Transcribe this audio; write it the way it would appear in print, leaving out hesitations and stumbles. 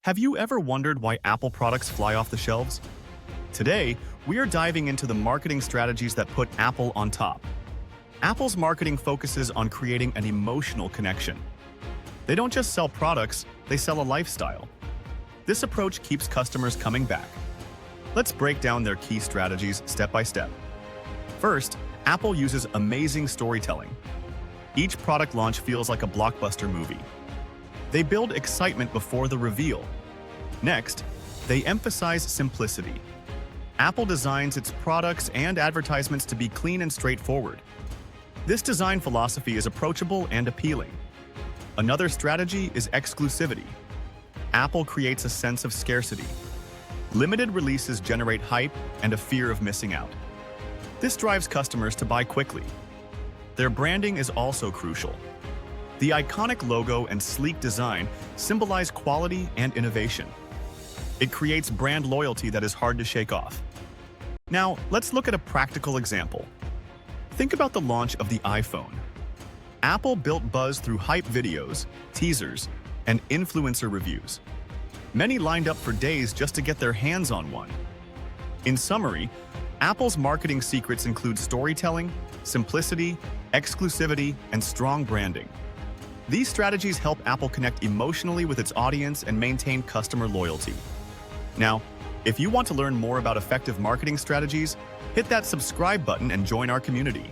Have you ever wondered why Apple products fly off the shelves? Today, we are diving into the marketing strategies that put Apple on top. Apple's marketing focuses on creating an emotional connection. They don't just sell products, they sell a lifestyle. This approach keeps customers coming back. Let's break down their key strategies step by step. First, Apple uses amazing storytelling. Each product launch feels like a blockbuster movie. They build excitement before the reveal. Next, they emphasize simplicity. Apple designs its products and advertisements to be clean and straightforward. This design philosophy is approachable and appealing. Another strategy is exclusivity. Apple creates a sense of scarcity. Limited releases generate hype and a fear of missing out. This drives customers to buy quickly. Their branding is also crucial. The iconic logo and sleek design symbolize quality and innovation. It creates brand loyalty that is hard to shake off. Now, let's look at a practical example. Think about the launch of the iPhone. Apple built buzz through hype videos, teasers, and influencer reviews. Many lined up for days just to get their hands on one. In summary, Apple's marketing secrets include storytelling, simplicity, exclusivity, and strong branding. These strategies help Apple connect emotionally with its audience and maintain customer loyalty. Now, if you want to learn more about effective marketing strategies, hit that subscribe button and join our community.